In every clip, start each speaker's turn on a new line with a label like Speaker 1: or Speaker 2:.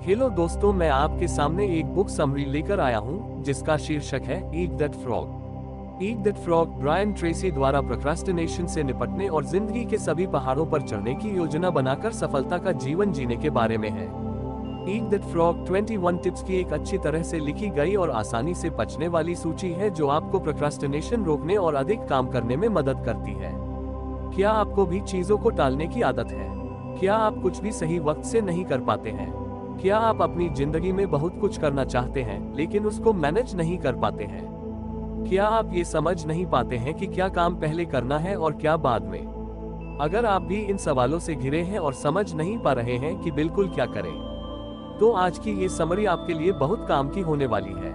Speaker 1: Hello दोस्तों, मैं आपके सामने एक बुक समरी लेकर आया हूँ जिसका शीर्षक है eat that frog. Eat that frog Brian Tracy द्वारा प्रोक्रास्टिनेशन से निपटने और जिंदगी के सभी पहाड़ों पर चढ़ने की योजना बनाकर सफलता का जीवन जीने के बारे में है। ईट दैट फ्रॉग 21 टिप्स की एक अच्छी तरह से लिखी गई और आसानी से पचने वाली सूची है जो आपको प्रोक्रास्टिनेशन रोकने और अधिक काम करने में मदद करती है। क्या आपको भी चीजों को टालने की आदत है? क्या आप कुछ भी सही वक्त से नहीं कर पाते हैं? क्या आप अपनी जिंदगी में बहुत कुछ करना चाहते हैं लेकिन उसको मैनेज नहीं कर पाते हैं? क्या आप ये समझ नहीं पाते हैं कि क्या काम पहले करना है और क्या बाद में? अगर आप भी इन सवालों से घिरे हैं और समझ नहीं पा रहे हैं कि बिल्कुल क्या करें, तो आज की ये समरी आपके लिए बहुत काम की होने वाली है।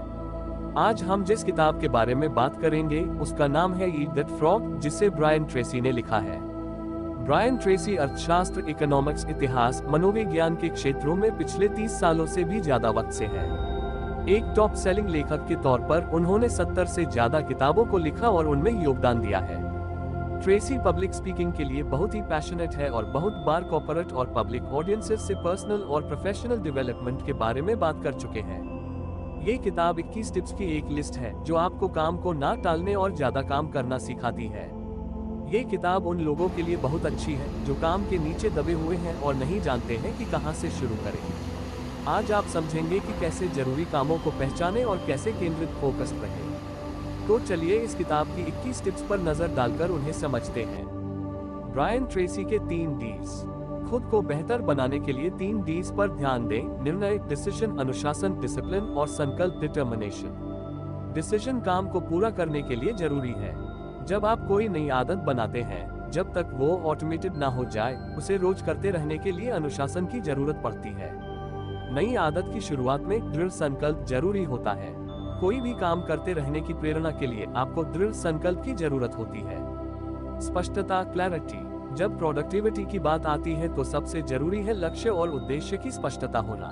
Speaker 1: आज हम जिस किताब के बारे में बात करेंगे उसका नाम है ईट दैट फ्रॉग, जिसे ब्रायन ट्रेसी ने लिखा है। ब्रायन ट्रेसी अर्थशास्त्र, इकोनॉमिक्स, इतिहास, मनोविज्ञान के क्षेत्रों में पिछले 30 सालों से भी ज्यादा वक्त से है। एक टॉप सेलिंग लेखक के तौर पर उन्होंने 70 से ज्यादा किताबों को लिखा और उनमें योगदान दिया है। ट्रेसी पब्लिक स्पीकिंग के लिए बहुत ही पैशनेट है और बहुत बार कॉर्पोरेट और पब्लिक ऑडियंसेस से पर्सनल और प्रोफेशनल डेवलपमेंट के बारे में बात कर चुके हैं। ये किताब 21 टिप्स की एक लिस्ट है जो आपको काम को ना टालने और ज्यादा काम करना सिखाती है। ये किताब उन लोगों के लिए बहुत अच्छी है जो काम के नीचे दबे हुए हैं और नहीं जानते हैं कि कहां से शुरू करें। आज आप समझेंगे कि कैसे जरूरी कामों को पहचानें और कैसे केंद्रित फोकस रहें। तो चलिए इस किताब की 21 टिप्स पर नजर डालकर उन्हें समझते हैं। ब्रायन ट्रेसी के 3 डीज। खुद को बेहतर बनाने के लिए 3 डीज पर ध्यान दें: निर्णय, डिसीजन, अनुशासन, डिसिप्लिन, और संकल्प, डिटर्मिनेशन। डिसीजन काम को पूरा करने के लिए जरूरी है। जब आप कोई नई आदत बनाते हैं, जब तक वो ऑटोमेटेड ना हो जाए, उसे रोज करते रहने के लिए अनुशासन की जरूरत पड़ती है। नई आदत की शुरुआत में दृढ़ संकल्प जरूरी होता है। कोई भी काम करते रहने की प्रेरणा के लिए आपको दृढ़ संकल्प की जरूरत होती है। स्पष्टता, क्लैरिटी। जब प्रोडक्टिविटी की बात आती है तो सबसे जरूरी है लक्ष्य और उद्देश्य की स्पष्टता होना।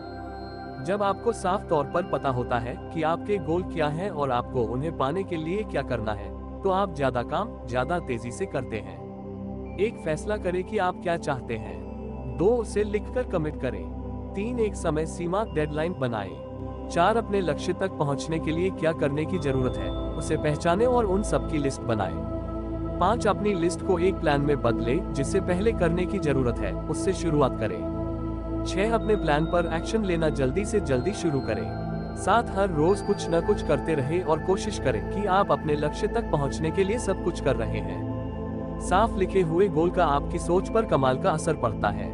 Speaker 1: जब आपको साफ तौर पर पता होता है कि आपके गोल क्या हैं और आपको उन्हें पाने के लिए क्या करना है, तो आप ज्यादा काम ज्यादा तेजी से करते हैं। एक फैसला करें कि आप क्या चाहते हैं। 2 उसे लिखकर कमिट करें। 3 एक समय सीमा, डेडलाइन बनाएं। 4 अपने लक्ष्य तक पहुंचने के लिए क्या करने की जरूरत है उसे पहचानें और उन सब की लिस्ट बनाएं। 5 अपनी लिस्ट को एक प्लान में बदलें, जिससे पहले करने की जरूरत है उससे शुरुआत करें। 6 अपने प्लान पर एक्शन लेना जल्दी से जल्दी शुरू करें। 7 हर रोज कुछ न कुछ करते रहें और कोशिश करें कि आप अपने लक्ष्य तक पहुंचने के लिए सब कुछ कर रहे हैं। साफ लिखे हुए गोल का आपकी सोच पर कमाल का असर पड़ता है।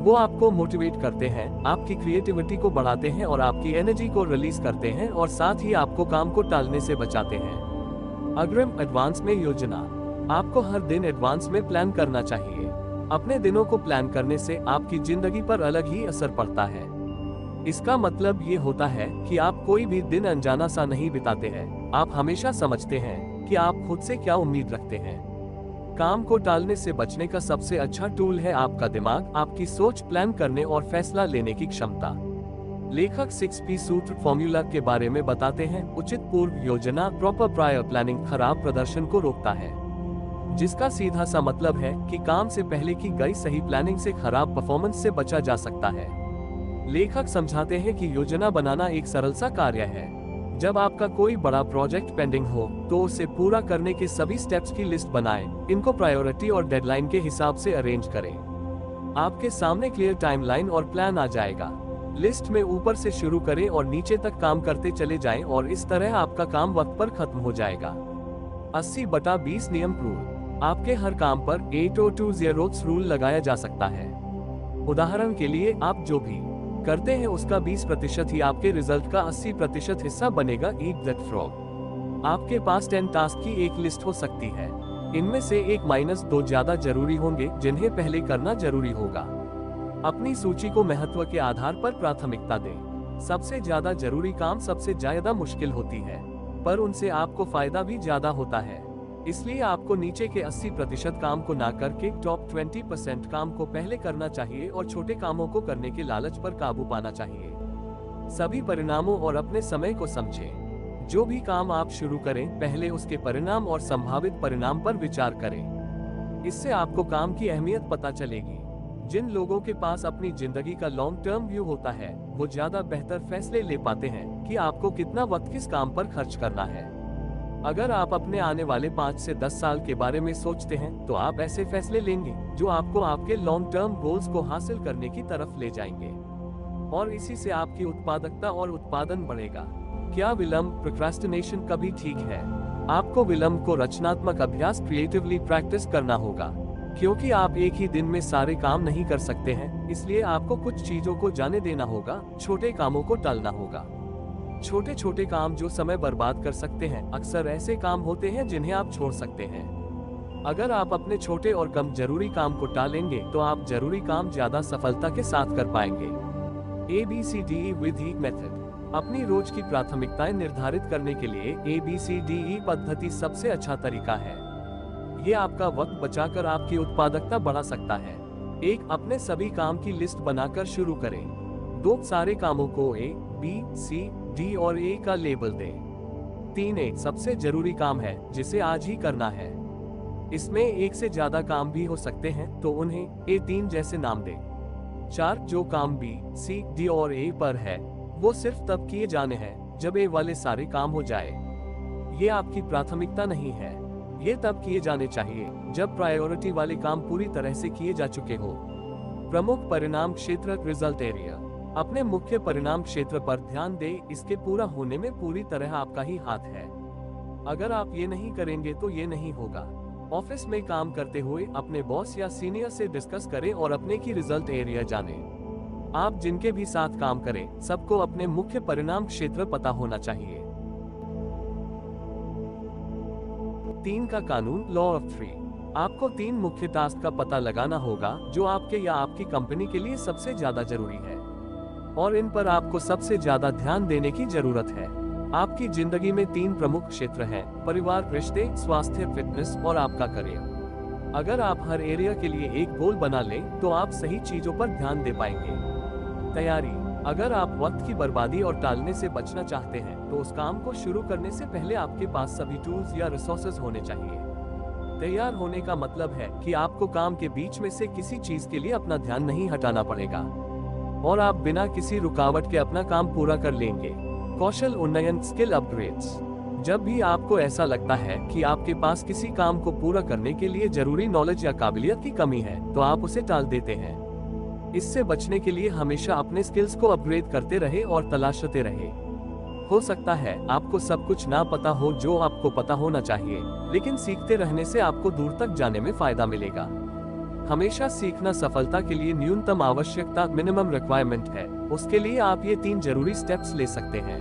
Speaker 1: वो आपको मोटिवेट करते हैं, आपकी क्रिएटिविटी को बढ़ाते हैं और आपकी एनर्जी को रिलीज करते हैं, और साथ ही आपको काम को टालने से बचाते हैं। अग्रिम, एडवांस में योजना। आपको हर दिन एडवांस में प्लान करना चाहिए। अपने दिनों को प्लान करने से आपकी जिंदगी पर अलग ही असर पड़ता है। इसका मतलब ये होता है कि आप कोई भी दिन अनजाना सा नहीं बिताते हैं। आप हमेशा समझते हैं कि आप खुद से क्या उम्मीद रखते हैं। काम को टालने से बचने का सबसे अच्छा टूल है आपका दिमाग, आपकी सोच, प्लान करने और फैसला लेने की क्षमता। लेखक 6P सूत्र फॉर्मूला के बारे में बताते हैं। उचित पूर्व योजना, प्रॉपर प्रायर प्लानिंग, खराब प्रदर्शन को रोकता है, जिसका सीधा सा मतलब है कि काम से पहले की गई सही प्लानिंग से खराब परफॉर्मेंस से बचा जा सकता है। लेखक समझाते हैं कि योजना बनाना एक सरल सा कार्य है। जब आपका कोई बड़ा प्रोजेक्ट पेंडिंग हो तो उसे पूरा करने के सभी स्टेप्स की लिस्ट बनाएं। इनको प्रायोरिटी और डेडलाइन के हिसाब से अरेंज करें। आपके सामने क्लियर टाइमलाइन और प्लान आ जाएगा। लिस्ट में ऊपर से शुरू करें और नीचे तक काम करते चले जाएं, और इस तरह आपका काम वक्त पर खत्म हो जाएगा। 80/20 नियम रूल। आपके हर काम पर 8/20 रूल लगाया जा सकता है। उदाहरण के लिए, आप जो भी करते हैं उसका 20% ही आपके रिजल्ट का 80% हिस्सा बनेगा। ईट दैट फ्रॉग। आपके पास 10 टास्क की एक लिस्ट हो सकती है। इनमें से 1-2 ज्यादा जरूरी होंगे जिन्हें पहले करना जरूरी होगा। अपनी सूची को महत्व के आधार पर प्राथमिकता दें। सबसे ज्यादा जरूरी काम सबसे ज्यादा मुश्किल होती है, पर उनसे आपको फायदा भी ज्यादा होता है। इसलिए आपको नीचे के 80% काम को ना करके टॉप 20% काम को पहले करना चाहिए और छोटे कामों को करने के लालच पर काबू पाना चाहिए। सभी परिणामों और अपने समय को समझें। जो भी काम आप शुरू करें, पहले उसके परिणाम और संभावित परिणाम पर विचार करें। इससे आपको काम की अहमियत पता चलेगी। जिन लोगों के पास अपनी जिंदगी का लॉन्ग टर्म व्यू होता है, वो ज्यादा बेहतर फैसले ले पाते हैं कि आपको कितना वक्त किस काम पर खर्च करना है। अगर आप अपने आने वाले 5 से 10 साल के बारे में सोचते हैं, तो आप ऐसे फैसले लेंगे जो आपको आपके लॉन्ग टर्म गोल्स को हासिल करने की तरफ ले जाएंगे, और इसी से आपकी उत्पादकता और उत्पादन बढ़ेगा। क्या विलंब प्रोक्रास्टिनेशन कभी ठीक है? आपको विलंब को रचनात्मक अभ्यास क्रिएटिवली प्रैक्टिस करना होगा, क्योंकि आप एक ही दिन में सारे काम नहीं कर सकते हैं। इसलिए आपको कुछ चीजों को जाने देना होगा, छोटे कामों को टालना होगा। छोटे छोटे काम जो समय बर्बाद कर सकते हैं, अक्सर ऐसे काम होते हैं जिन्हें आप छोड़ सकते हैं। अगर आप अपने छोटे और कम जरूरी काम को टालेंगे, तो आप जरूरी काम ज्यादा सफलता के साथ कर पाएंगे। ABCDE विधि मेथड। अपनी रोज की प्राथमिकताएं निर्धारित करने के लिए ABCDE पद्धति सबसे अच्छा तरीका है। ये आपका वक्त बचाकर आपकी उत्पादकता बढ़ा सकता है। 1. अपने सभी काम की लिस्ट बनाकर शुरू करें। 2. सारे कामों को A, B, C, D और A का लेबल दें। 3. एक सबसे जरूरी काम है जिसे आज ही करना है। इसमें एक से ज्यादा काम भी हो सकते हैं, तो उन्हें A3 जैसे नाम दें। 4. जो काम B, C, D और A पर है, वो सिर्फ तब किए जाने हैं जब A वाले सारे काम हो जाए। ये आपकी प्राथमिकता नहीं है। ये तब किए जाने चाहिए जब प्रायोरिटी वाले काम पूरी तरह से किए जा चुके हो। प्रमुख परिणाम क्षेत्र रिजल्ट एरिया। अपने मुख्य परिणाम क्षेत्र पर ध्यान दें, इसके पूरा होने में पूरी तरह आपका ही हाथ है। अगर आप ये नहीं करेंगे तो ये नहीं होगा। ऑफिस में काम करते हुए अपने बॉस या सीनियर से डिस्कस करें और अपने की रिजल्ट एरिया जानें। आप जिनके भी साथ काम करें, सबको अपने मुख्य परिणाम क्षेत्र पता होना चाहिए। 3 का कानून, लॉ ऑफ 3। आपको 3 मुख्य टास्क का पता लगाना होगा जो आपके या आपकी कंपनी के लिए सबसे ज्यादा जरूरी है, और इन पर आपको सबसे ज्यादा ध्यान देने की जरूरत है। आपकी जिंदगी में 3 प्रमुख क्षेत्र हैं: परिवार, रिश्ते, स्वास्थ्य, फिटनेस और आपका करियर। अगर आप हर एरिया के लिए एक गोल बना लें, तो आप सही चीजों पर ध्यान दे पाएंगे। तैयारी। अगर आप वक्त की बर्बादी और टालने से बचना चाहते हैं, तो उस काम को शुरू करने से पहले आपके पास सभी टूल्स या रिसोर्सेज होने चाहिए। तैयार होने का मतलब है कि आपको काम के बीच में से किसी चीज के लिए अपना ध्यान नहीं हटाना पड़ेगा, और आप बिना किसी रुकावट के अपना काम पूरा कर लेंगे। कौशल उन्नयन, स्किल अपग्रेड्स। जब भी आपको ऐसा लगता है कि आपके पास किसी काम को पूरा करने के लिए जरूरी नॉलेज या काबिलियत की कमी है, तो आप उसे टाल देते हैं। इससे बचने के लिए हमेशा अपने स्किल्स को अपग्रेड करते रहे और तलाशते रहे। हो सकता है आपको सब कुछ ना पता हो जो आपको पता होना चाहिए, लेकिन सीखते रहने से आपको दूर तक जाने में फायदा मिलेगा। हमेशा सीखना सफलता के लिए न्यूनतम आवश्यकता, मिनिमम रिक्वायरमेंट है। उसके लिए आप ये 3 जरूरी स्टेप्स ले सकते हैं।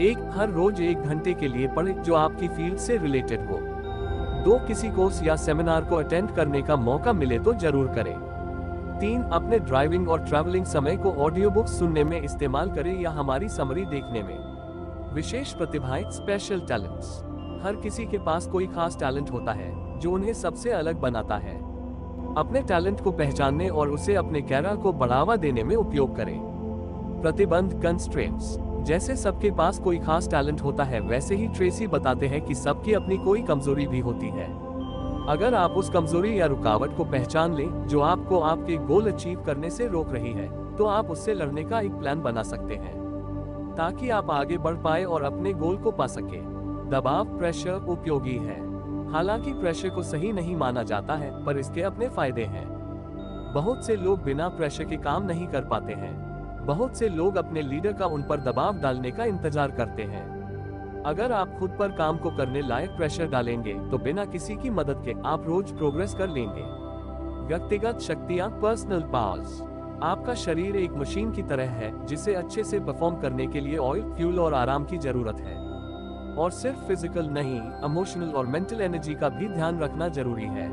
Speaker 1: 1. हर रोज 1 घंटे के लिए पढ़ें जो आपकी फील्ड से रिलेटेड हो। 2. किसी कोर्स या सेमिनार को अटेंड करने का मौका मिले तो जरूर करें। 3. अपने ड्राइविंग और ट्रैवलिंग समय को ऑडियो बुक्स सुनने में इस्तेमाल करें या हमारी समरी देखने में। विशेष प्रतिभाएं, स्पेशल टैलेंट्स। हर किसी के पास कोई खास टैलेंट होता है जो उन्हें सबसे अलग बनाता है। अपने टैलेंट को पहचानने और उसे अपने कैरियर को बढ़ावा देने में उपयोग करें। प्रतिबंध, कंस्ट्रेंट्स। जैसे सबके पास कोई खास टैलेंट होता है, वैसे ही ट्रेसी बताते हैं कि सबकी अपनी कोई कमजोरी भी होती है। अगर आप उस कमजोरी या रुकावट को पहचान लें जो आपको आपके गोल अचीव करने से रोक रही है, तो आप उससे लड़ने का एक प्लान बना सकते हैं ताकि आप आगे बढ़ पाए और अपने गोल को पा सके। दबाव, प्रेशर उपयोगी है। हालांकि प्रेशर को सही नहीं माना जाता है, पर इसके अपने फायदे हैं। बहुत से लोग बिना प्रेशर के काम नहीं कर पाते हैं। बहुत से लोग अपने लीडर का उन पर दबाव डालने का इंतजार करते हैं। अगर आप खुद पर काम को करने लायक प्रेशर डालेंगे, तो बिना किसी की मदद के आप रोज प्रोग्रेस कर लेंगे। व्यक्तिगत शक्तियां, पर्सनल पावर्स। आपका शरीर एक मशीन की तरह है जिसे अच्छे से परफॉर्म करने के लिए ऑयल, फ्यूल और आराम की जरूरत है। और सिर्फ फिजिकल नहीं, इमोशनल और मेंटल एनर्जी का भी ध्यान रखना जरूरी है।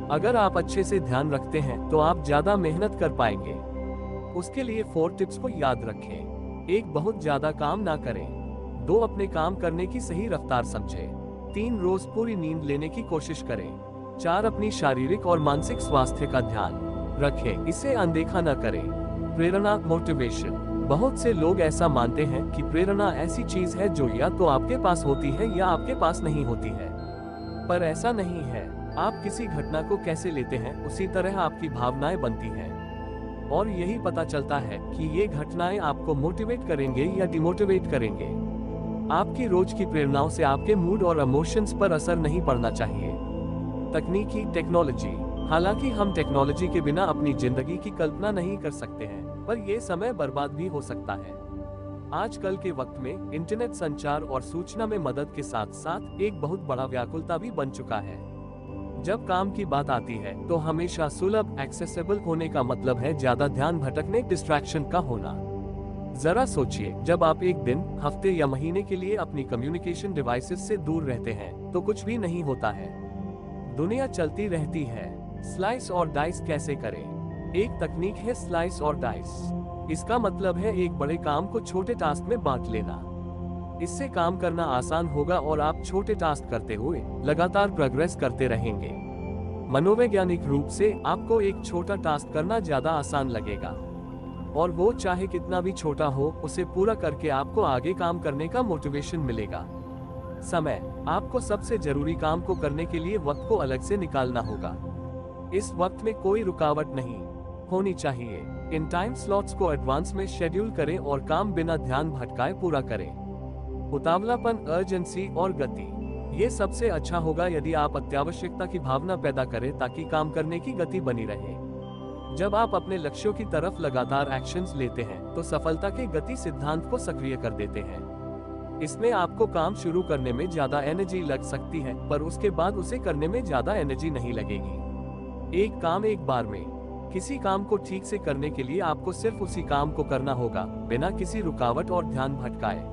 Speaker 1: अगर आप अच्छे से ध्यान रखते हैं तो आप ज्यादा मेहनत कर पाएंगे। उसके लिए 4 टिप्स को याद रखें। 1. बहुत ज्यादा काम ना करें। 2. अपने काम करने की सही रफ्तार समझें। 3. रोज पूरी नींद लेने की कोशिश करें। 4. अपनी शारीरिक और मानसिक स्वास्थ्य का ध्यान रखें, इसे अनदेखा न करें। प्रेरणा, मोटिवेशन। बहुत से लोग ऐसा मानते हैं कि प्रेरणा ऐसी चीज है जो या तो आपके पास होती है या आपके पास नहीं होती है, पर ऐसा नहीं है। आप किसी घटना को कैसे लेते हैं, उसी तरह आपकी भावनाएं बनती हैं। और यही पता चलता है कि ये घटनाएं आपको मोटिवेट करेंगे या डिमोटिवेट करेंगे। आपकी रोज की प्रेरणाओं से आपके मूड और इमोशंस पर असर नहीं पड़ना चाहिए। तकनीकी टेक्नोलॉजी। हालांकि हम टेक्नोलॉजी के बिना अपनी जिंदगी की कल्पना नहीं कर सकते हैं, पर यह समय बर्बाद भी हो सकता है। आजकल के वक्त में इंटरनेट संचार और सूचना में मदद के साथ साथ एक बहुत बड़ा व्याकुलता भी बन चुका है। जब काम की बात आती है तो हमेशा सुलभ एक्सेसिबल होने का मतलब है ज्यादा ध्यान भटकने, डिस्ट्रैक्शन का होना। जरा सोचिए, जब आप एक दिन, हफ्ते या महीने के लिए अपनी कम्युनिकेशन डिवाइसेस से दूर रहते हैं तो कुछ भी नहीं होता है। दुनिया चलती रहती है। स्लाइस और डाइस कैसे करें? एक तकनीक है स्लाइस और डाइस। इसका मतलब है एक बड़े काम को छोटे टास्क में बांट लेना। इससे काम करना आसान होगा और आप छोटे टास्क करते हुए लगातार प्रोग्रेस करते रहेंगे। मनोवैज्ञानिक रूप से आपको एक छोटा टास्क करना ज्यादा आसान लगेगा, और वो चाहे कितना भी छोटा हो, उसे पूरा करके आपको आगे काम करने का मोटिवेशन मिलेगा। समय। आपको सबसे जरूरी काम को करने के लिए वक्त को अलग से निकालना होगा। इस वक्त में कोई रुकावट नहीं होनी चाहिए। इन टाइम स्लॉट्स को एडवांस में शेड्यूल करें और काम बिना ध्यान भटकाए पूरा करें। उतावलापन, अर्जेंसी और गति। ये सबसे अच्छा होगा यदि आप अत्यावश्यकता की भावना पैदा करें ताकि काम करने की गति बनी रहे। जब आप अपने लक्ष्यों की तरफ लगातार एक्शंस लेते हैं तो सफलता के गति सिद्धांत को सक्रिय कर देते हैं। इसमें आपको काम शुरू करने में ज्यादा एनर्जी लग सकती है, पर उसके बाद उसे करने में ज्यादा एनर्जी नहीं लगेगी। एक काम एक बार में। किसी काम को ठीक से करने के लिए आपको सिर्फ उसी काम को करना होगा, बिना किसी रुकावट और ध्यान भटकाए।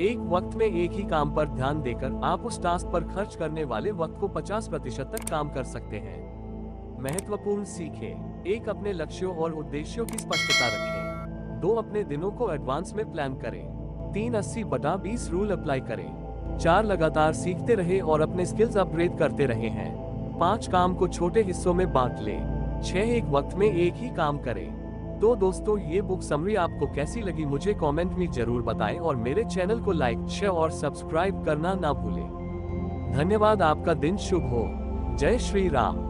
Speaker 1: एक वक्त में एक ही काम पर ध्यान देकर आप उस टास्क पर खर्च करने वाले वक्त को 50% तक काम कर सकते हैं। महत्वपूर्ण सीखें। 1. अपने लक्ष्यों और उद्देश्यों की स्पष्टता रखें। 2. अपने दिनों को एडवांस में प्लान करें। 3. 80/20 रूल अप्लाई करें। 4. लगातार सीखते रहे और अपने स्किल्स अपग्रेड करते रहे हैं। 5. काम को छोटे हिस्सों में बांट लें। 6. एक वक्त में एक ही काम करें। तो दोस्तों, ये बुक समरी आपको कैसी लगी मुझे कमेंट में जरूर बताएं और मेरे चैनल को लाइक, शेयर और सब्सक्राइब करना ना भूलें। धन्यवाद। आपका दिन शुभ हो। जय श्री राम।